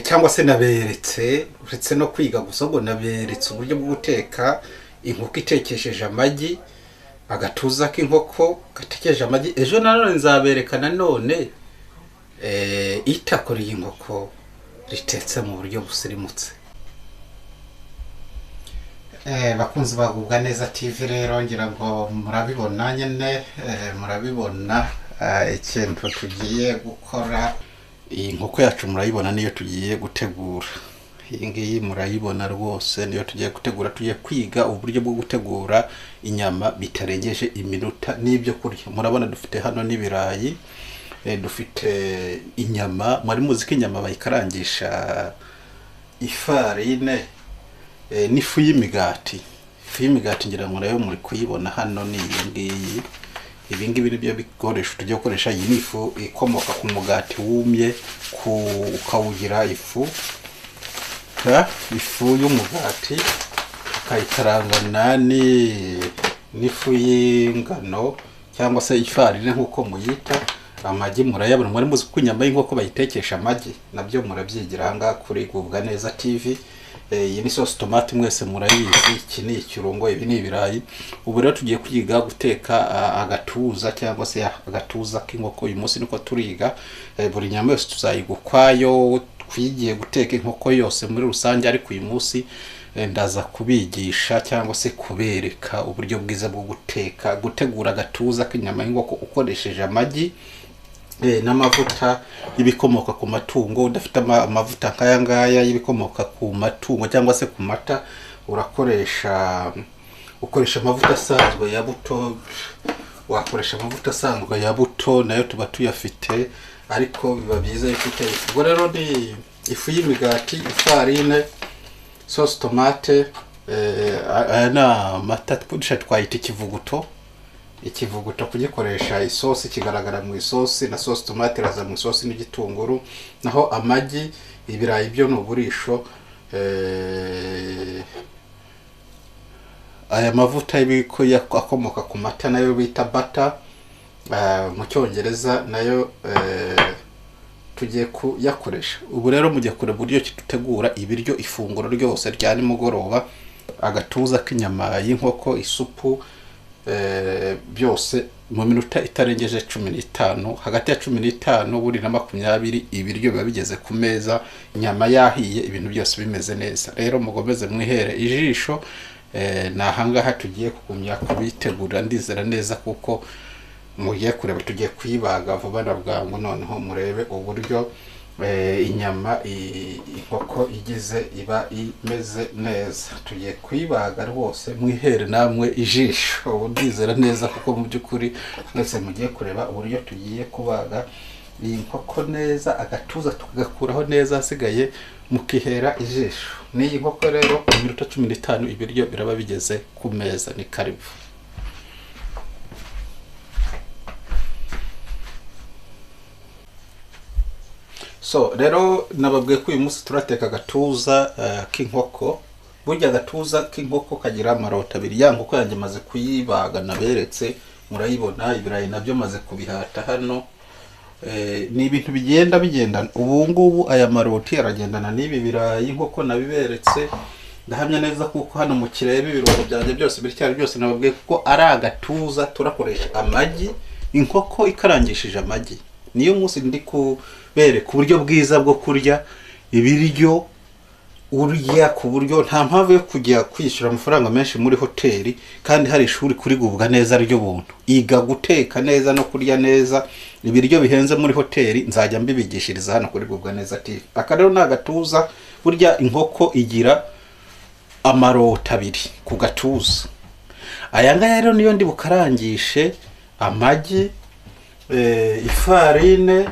cyangwa se naberetse uretse no kwiga gusa ngo naberetse uburyo bwo guteka inkoko itekesheje amagi, agatuza k'inkoko gatekeje amagi. Ejo nanone nzabereka nanone itako ry'inkoko ritetse mu buryo busirimutse. Bakunzi bagubwa neza TV rero ngira ngo murabibona nyene, murabibona ikintu tugiye gukora. Iyi nkoko yacu murayibona niyo tugiye gutegura. Iyi ngiyi murayibona rwose niyo tugiye gutegura. Tugiye kwiga uburyo bwo gutegura inyama bitarengeje iminota n'ibyo kurya. Murabona dufite hano n'ibirayi, dufite inyama. Muri muziki inyama bayikarangisha ifarine n'ifu y'imigati. Ifu y'imigati ngira ngo nayo muri kuyibona hano ni iyi ngiyi. Ibi ngibi nibyo bikoresho tugiye gukoresha. Iyi ni ifu ikomoka ku mugati wumye, ukawugira ifu y'umugati, ukayikarangana n'ifu y'ingano cyangwa se ifarine nk'uko muyita. Amagi murayabona, muri muzi ko inyama y'inkoko bayitekesha amagi, nabyo murabyigira ahangaha kuri Gubwa Neza TV. Iyi ni sauce tomate mwese murayizi, iki ni ikirungo, ibi ni ibirayi. Ubu rero tugiye kwiga guteka agatuza cyangwa se agatuza k'inkoko. Uyu munsi niko turiga, buri nyama yose tuzayigukwayo. Twigiye guteka inkoko yose muri rusange, ariko uyu munsi ndaza kubigisha cyangwa se kubereka uburyo bwiza bwo gutegura agatuza k'inyama y'inkoko ukoresheje amagi n'amavuta y'ibikomoka ku matungo. Udafite amavuta nk'aya ngaya y'ibikomoka ku matungo cyangwa se ku mata, ukoresha amavuta asanzwe ya buto. Wakoresha amavuta asanzwe ya buto, nayo tuba tuyafite, ariko biba byiza iyo ufite ifu. Ubwo rero ni ifu y'imigati, ifarine, sauce tomate, na mata twayita ikivuguto. Ikivuguto kugikoresha isosi kigaragara mu isosi, na sauce tomate iraza mu isosi n'igitunguru. Naho amagi, ibirayi byo n'uburisho. Aya mavuta akomoka ku mata nayo bita butter mu cyongereza, nayo tugiye kuyakoresha. Ubu rero mujye kureba uburyo dutegura ibiryo, ifunguro ryose rya nimugoroba, agatuza k'inyama y'inkoko, isupu, byose mu minota itarengeje 15. Hagati ya 15 buri na 20 ibiryo biba bigeze ku meza, inyama yahiye, ibintu byose bimeze neza. Rero mugomeze mwihere ijisho. Nahangaha tugiye kugumya kubitegura, ndizera neza kuko mugiye kureba tugiye kwibaga vuba na bwangu. Noneho murebe uburyo inyama inkoko igize iba imeze neza. Tugiye kwibaga rwose, mwihere namwe ijisho. Ubu ndizera neza kuko mu by'ukuri mwese mugiye kureba uburyo tugiye kubaga iyi nkoko neza, agatuza tukagakuraho neza, hasigaye mukihera ijisho. N'iyi nkoko rero mu minota 15 ibiryo biraba bigeze ku meza. Ni karibu. So rero nababwiye ko uyu munsi turateka agatuza k'inkoko. Burya agatuza k'inkoko kagira amarota abiri. Ya nkoko yanjye maze kuyibaga naberetse, murayibona. Ibirayi nabyo maze kubihata hano. Ni ibintu bigenda. Ubu ngubu aya maroti aragendana n'ibi birayi nk'uko nabiberetse. Ndahamya neza kuko hano mu kirebe ibirungo byanjye byose biricyari byose. Nababwiye ko ari agatuza turakoresha amagi, inkoko ikarangishije amagi. Niyo munsi ndi kubereka uburyo bwiza bwo kurya ibiryo urya ku buryo nta mpamvu yo kujya kwishyura amafaranga menshi muri hoteli, kandi hari ishuri kuri Gubwa Neza ryo buntu. Iga guteka neza no kurya neza. Ibiryo bihenze muri hoteli nzajya mbibigishiriza hano kuri Gubwa Neza TV. Aka rero nagatuza. Burya inkoko igira amarota abiri ku gatuza. Aya ngaya rero niyo ndi bukarangishe amagi, ifarine,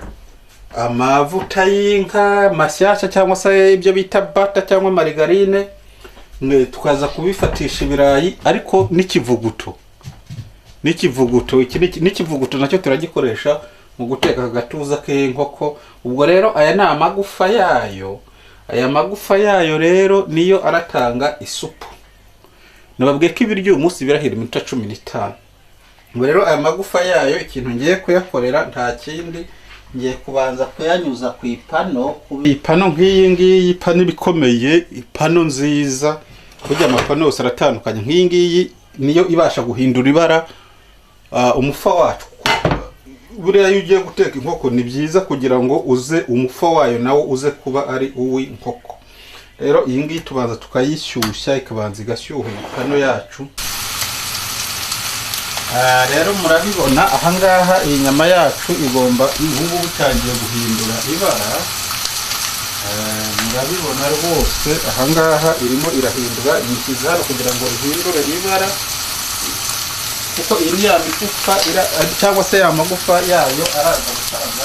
amavuta y'inka mashyashya cyangwa se ibyo bita butter cyangwa margarine. Tukaza kubifatisha ibirayi, ariko n'ikivuguto. N'ikivuguto nacyo turagikoresha mu guteka agatuza k'inkoko. Ubwo rero aya ni amagufa yayo. Aya magufa yayo rero niyo aratanga isupu. Nababwiye ko ibiryo umunsi birahira iminota 15. Ubwo rero aya magufa yayo ikintu ngiye kuyakorera nta kindi ngiye kubanza kuyanyuza ku ipano. Ipano nk'iyi ngiyi, ipano ibikomeye, ipano nziza, kujya amapano yose aratandukanye. Nk'iyi ngiyi niyo ibasha guhindura ibara umufa wacu. Buriya iyo ugiye guteka inkoko ni byiza kugira ngo uze umufa wayo nawo uze kuba ari uw'inkoko. Rero iyi ngiyi tubanza tukayishyushya, ikabanza igashyuha ipano yacu. Rero murabibona ahangaha iyi nyama yacu igomba ubu butangiye guhindura ibara. Murabibona rwose ahangaha irimo irahindura, nishyize hano kugira ngo ihindure ibara, kuko iri ya migufa cyangwa se ya magufa yayo araza gutanga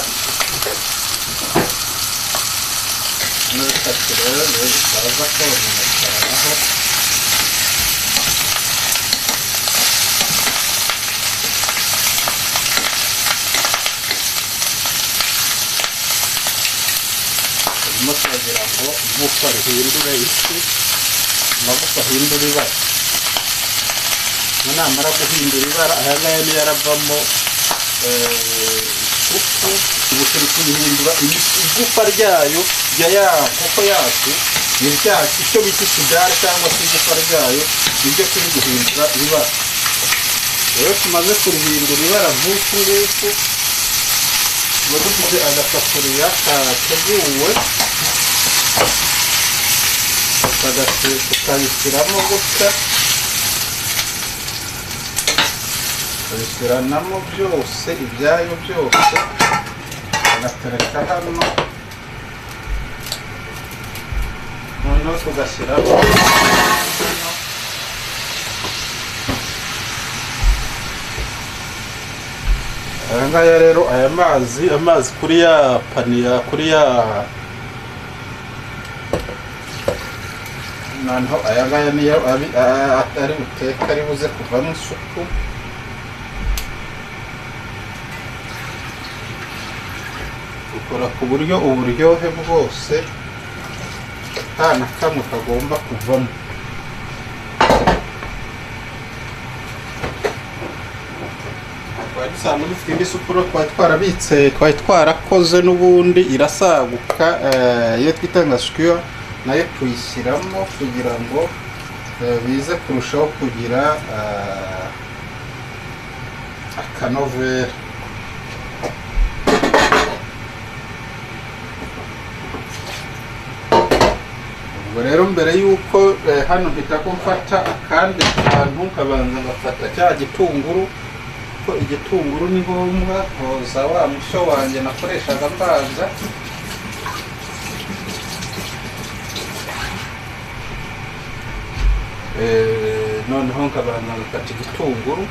kugira ngo igufa rihindure isi, amagufa ahindura ibara. Namara guhindura ibara ayangaya niyo yaravamo isupu. Ubu turi kuyihindura igufa ryayo ya nkoko yacu, ni ryacu icyo bita ikidari cyangwa se igufa ryayo, nibyo turi guhindura ibara. Rero tumaze kurihindura ibara nk'uku nguku, tuba dufite agasafuriya kateguwe, tukayishyiramo gutya, tukabishyiranamo byose, ibyayo byose, tugatereka hano, noneho tugashyiramo aya ngaya. Rero aya amazi kuri ya paniya, kuri ya noneho aya ngaya niyo ari buteka, ari buze kuvamo isupu. Dukora ku buryo uburyohe bwose nta na kamwe kagomba kuvamo. Twari dusanzwe dufite indi supu twari twarabitse, twari twarakoze n'ubundi irasaguka, iyo twita nka skewer, nayo tuyishyiramo kugira ngo bize kurushaho kugira akanovera. Ubwo rero mbere yuko hano mpita ko mfata akandi kantu, nkabanza ngafata cya gitunguru, ko igitunguru ni ngombwa. Hoza wa mushyo wanjye nakoreshaga mbaza, noneho nkabanza ngafata igitunguru.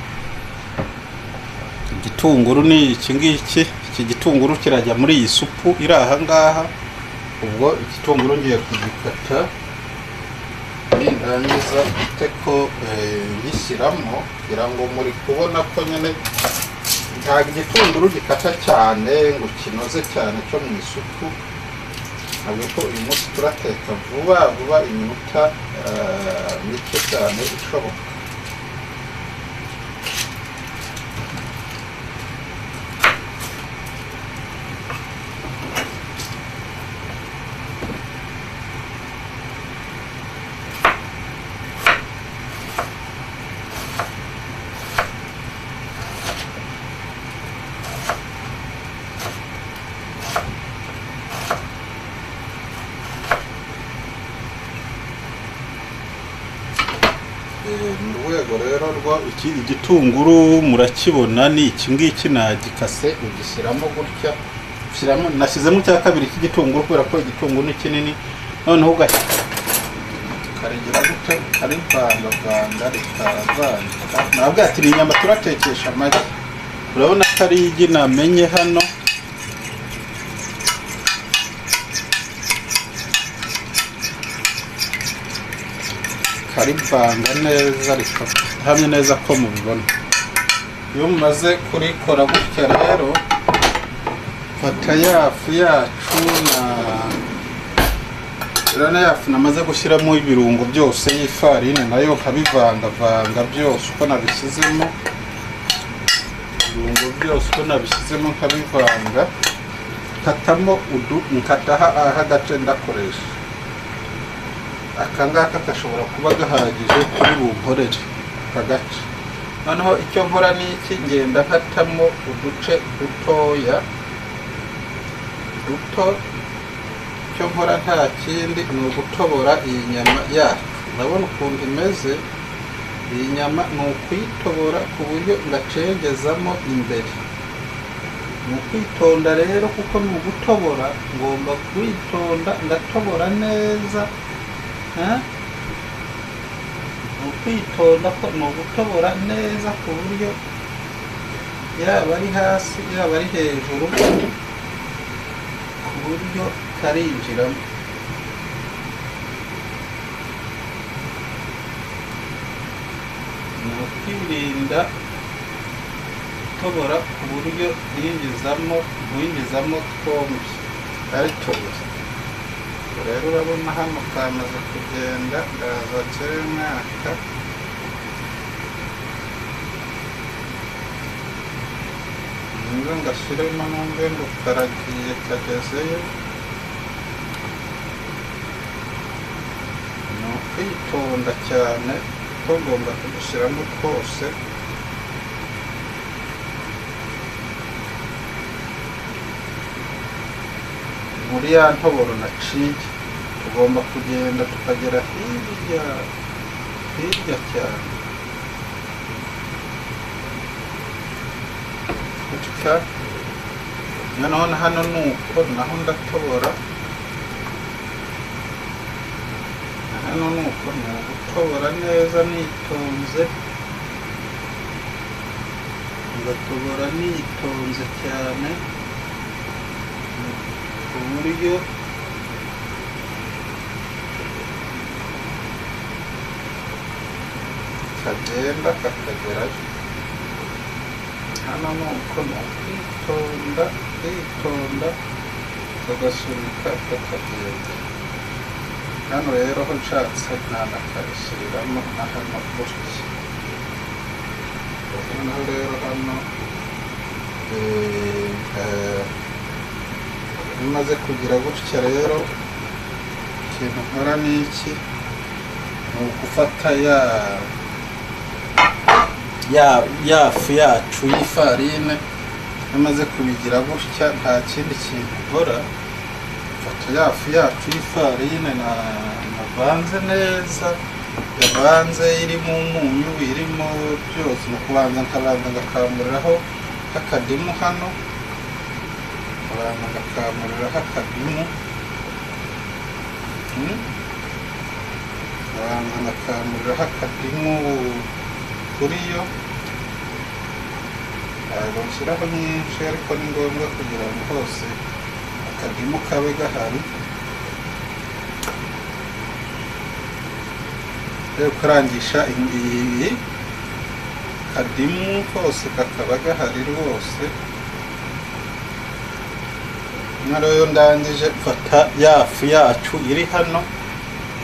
Igitunguru ni iki ngiki, iki gitunguru kirajya muri iyi supu iri aha ngaha. Ubwo igitunguru ngiye kugikata, nindangiza ite ko ngishyiramo, kugira ngo muri kubona ko nyine ntabwo igitunguru gikata cyane ngo kinoze cyane cyo mu isupu. Ntabwo ko uyu munsi turateka vuba vuba iminota mike cyane ishoboka. Mu rwego rero rwo iki igitunguru murakibona ni iki ngiki nagikase, ugishyiramo gutya, ushyiramo, nashyizemo cya kabiri cy'igitunguru kubera ko igitunguru ni kinini. Noneho ukaregera gutya, ukarivangavanga rikaravanga. Nabwo ati iyi nyama turatekesha amagi, urabona ko ari igi namenye hano. Karivanga neza, rikahamye neza ko mubibona. Iyo mumaze kurikora gutya rero, fata yafu yacu na yafu namaze gushyiramo ibirungo byose y'ifarine, nayo nkabivangavanga byose uko nabishyizemo, ibirungo byose uko nabishyizemo nkabivanga. nkatamo nkataha agace ndakoresha. Akangaka gashobora kuba gahagije kuri bunkorere aka gace. Noneho icyo nkora ni iki, ngenda nkatamo uduce dutoya duto. Icyo nkora nta kindi ni ugutobora iyi nyama yacu. Urabona ukuntu imeze. Iyi nyama ni ukuyitobora ku buryo ngacengezamo imbere. Ni ukwitonda rero, kuko ni ugutobora, ngomba kwitonda ngatobora neza. Ni ukwitonda ko ni ugutobora neza ku buryo yaba ari hasi yaba ari hejuru, ku buryo karinjiramo. Ni ukwirinda gutobora ku buryo winjizamo twombi ari tubiri. Rero urabona hano kamaze kugenda, ndaza nshyire mwaka. Niba ngashyiremo numve ngo karagiye kagezeyo. Ni ukwitonda cyane ko ngomba kudushyiramo twose. Muri ya ntoboro naciye tugomba kugenda tukagera hirya cyane gutya. Noneho hano nuko naho ndatobora. Hano nuko ni ugutobora neza nitonze, ngatobora nitonze cyane ku buryo kagenda kakagerayo. Hano nuko ni ukwitonda kagasunika kakagenda. Hano rero ho nshatse ntanakarishiriramo na hano gutya. Noneho rero hano bimaze kugira gutya rero, ikintu nkora ni iki, ni ugufata ya fu yacu y'ifarine. Bimaze kubigira gutya, nta kindi kintu nkora. Mfata ya fu yacu y'ifarine navanze neza, yavanze irimo umunyu, irimo byose. Ni ukubanza nkabanza ngakamuriraho akadimu hano, ngakamuriraho akadimu, ngabanza ngakamuriraho akadimu kuri yo. Ntabwo nshyiraho nyinshi, ariko ni ngombwa kugira ngo hose akadimu kabe gahari. Rero kurangisha iyi kadimu kose kakaba gahari rwose. Rero iyo ndangije mfata ya fu yacu iri hano,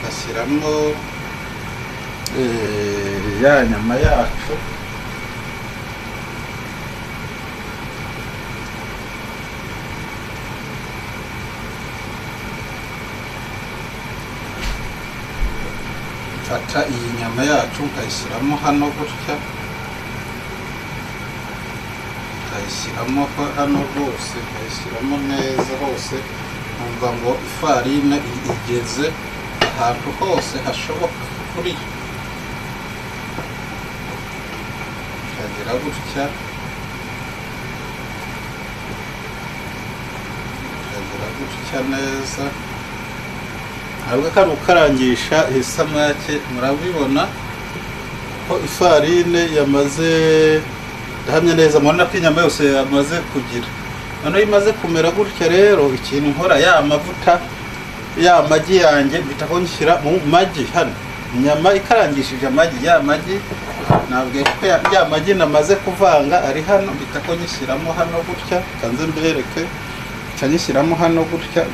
ngashyiramo ya nyama yacu. Mfata iyi nyama yacu nkayishyiramo hano gutya, nkayishyiramo hano rwose, nkayishyiramo neza hose. Numva ngo ifarine igeze ahantu hose hashoboka kuri yo. Ikagera gutya, ikagera gutya neza. Ntabwo kano ukarangisha isamake, murabibona ko ifarine yamaze ndahamya neza. Murabona ko inyama yose yamaze kugira. Noneho imaze kumera gutya rero, ikintu nkora, ya mavuta ya magi yanjye mpita nshyira mu magi hano. Inyama ikarangishije amagi, ya magi nabwiye ko ya magi namaze kuvanga ari hano, mpita nyishyiramo hano gutya. Kanze mbereke, nkanyishyiramo hano gutya,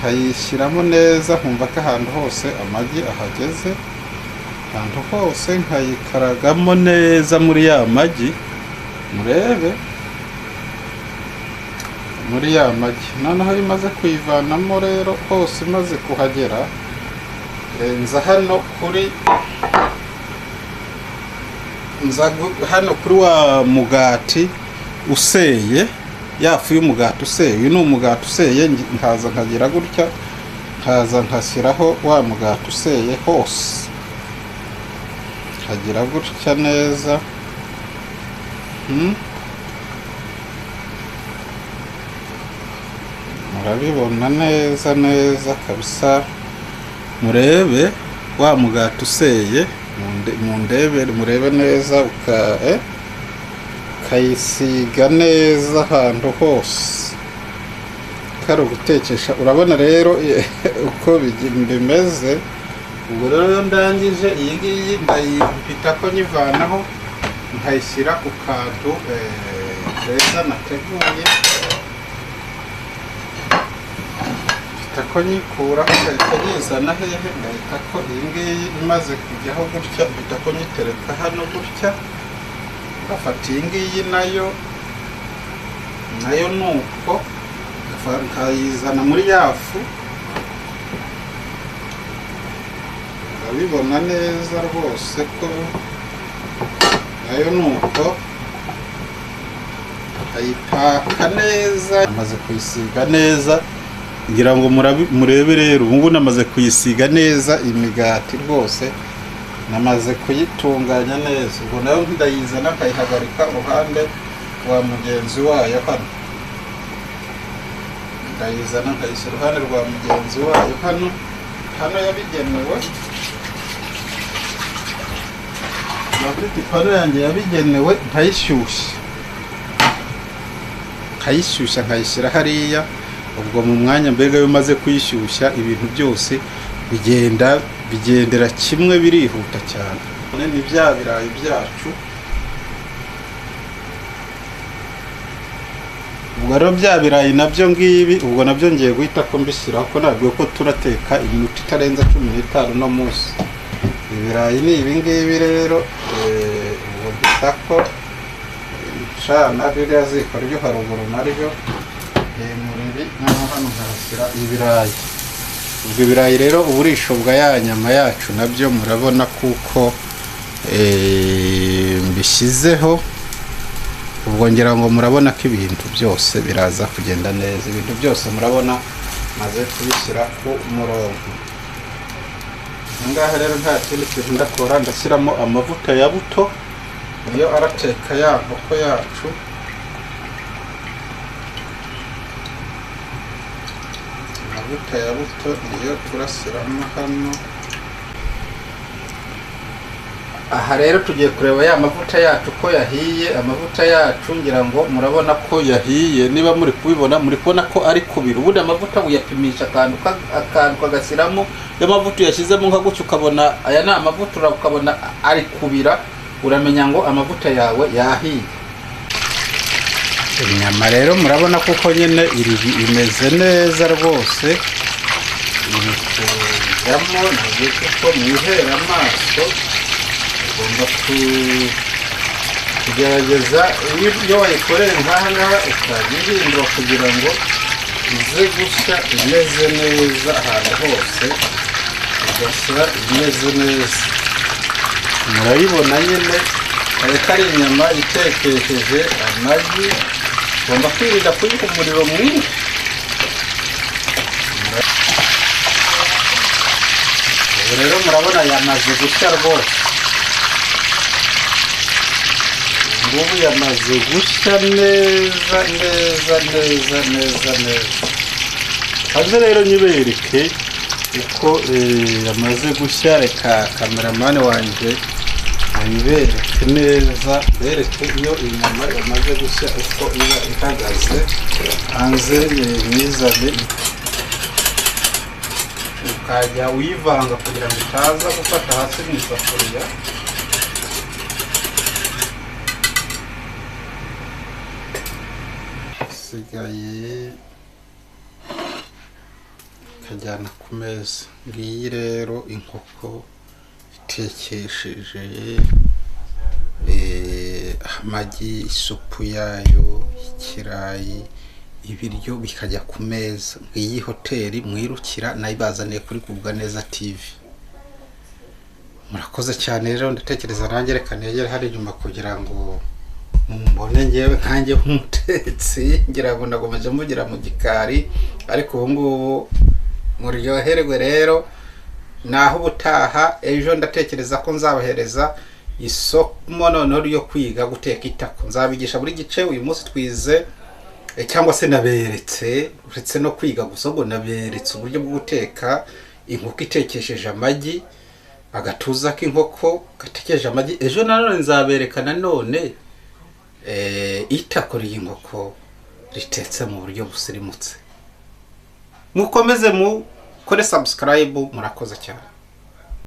nkayishyiramo neza, nkumva ko ahantu hose amagi ahageze. Ahantu hose nkayikaragamo neza muri ya magi. Murebe muri ya magi. Noneho imaze kuyivanamo rero hose imaze kuhagera, nza hano kuri wa mugati useye, yafu y'umugati useye. Uyu ni umugati useye, nkaza nkagira gutya, nkaza nkashyiraho wa mugati useye hose, nkagira gutya neza. Murabibona neza neza kabisa. Murebe wa mugati useye, murebe neza, ukayisiga neza ahantu hose. Kari gutekesha, urabona rero uko bimeze. Ubwo rero ndangije iyi ngiyi ndayipita ko nyivanaho, nkayishyira ku kantu keza nateguye. Ndahita ko nyikura, ngahita nyizana hehe, ndahita ko iyi ngiyi imaze kujyaho gutya, ndahita ko nyitereka hano gutya. Ngafata iyi ngiyi nayo nuko nkayizana muri yafu. Urabibona neza rwose ko nayo nuko ayipaka neza. Amaze kuyisiga neza, ngira ngo murebe rero. Ubu namaze kuyisiga neza imigati rwose, namaze kuyitunganya neza. Ubwo nayo ndayizana nkayihagarika uruhande rwa mugenzi wayo hano. Ndayizana nkayishyira uruhande rwa mugenzi wayo hano yabigenewe. Bafite ipanu yanjye yabigenewe, nkayishyushya nkayishyira hariya. Ubwo mu mwanya mbega iyo umaze kuyishyushya, ibintu byose bigendera kimwe, birihuta cyane. Ni bya birayi byacu. Ubwo rero bya birayi nabyo ngibi, ubwo nabyo ngiye guhita ko mbishyiraho, ko nabwiye ko turateka iminota itarenza 15 no munsi. Ibirayi ni ibi ngibi rero. Ubwo duhita ko cana ririya ziko ryo haruguru naryo muribi, naho hano nkarashyira ibirayi. Ubwo ibirayi rero uburisho bwa ya nyama yacu nabyo murabona kuko mbishyizeho. Ubwo ngira ngo murabona ko ibintu byose biraza kugenda neza. Ibintu byose murabona maze kubishyira ku murongo. Ngaha rero nta kindi kintu ndakora, ndashyiramo amavuta ya buto, niyo arateka ya nkoko yacu. Amavuta ya buto niyo turashyiramo hano. Aha rero tugiye kureba ya mavuta yacu ko yahiye. Amavuta yacu ngira ngo murabona ko yahiye. Niba muri kubibona, muri kubona ko ari kubira. Ubundi amavuta uyapimisha akantu kagashyiramo. Iyo mavuta yashyizemo nka gutyo, ukabona aya ni amavuta, ukabona ari kubira, uramenya ngo amavuta yawe yahiye. Inyama rero murabona kuko nyine imeze neza rwose. Iri kujyamo, nabyo kuko mwihera amaso. Ugomba kugerageza iyo wayikoreye nk'aha ngaha, ukajya uhindura kugira ngo ize gushya imeze neza ahantu hose, igashya imeze neza. Murayibona nyine, ariko ari inyama itekesheje amagi. Ugomba kwirinda kuyiha umuriro mwinshi. Ubu rero murabona yamaze gushya rwose. Ubu yamaze gushya neza neza neza neza neza. Haze rero nyibereke uko yamaze gushya. Reka kameramani wanjye ayibereke neza, bereke iyo inyama yamaze gushya uko iba ihagaze. Hanze nyizane, ukajya uyivanga kugira ngo itaza gufata hasi mu isafuriya. Sigaye kajyana ku meza. Ngiyi rero inkoko itekesheje amagi, isupu yayo, ikirayi, ibiryo bikajya ku meza. Iyi hoteli mwirukira nayibazaniye kuri Gubwa Neza TV. Murakoze cyane rero, ndatekereza nanjye reka negere hari inyuma kugira ngo mbone ngewe nkanjye nk'umutetsi, ngira ngo nagomeje mugira mu gikari, ariko ubu ngubu muryoherwe rero. Naho ubutaha ejo ndatekereza ko nzabahereza isomo noneho ryo kwiga guteka itako. Nzabigisha buri gice. Uyu munsi twize cyangwa se naberetse, uretse no kwiga gusa ngo naberetse uburyo bwo guteka inkoko itekesheje amagi, agatuza k'inkoko gatekeje amagi. Ejo nanone nzabereka nanone itako ry'inkoko ritetse mu buryo busirimutse. Mukomeze mukore subscribe, murakoze cyane.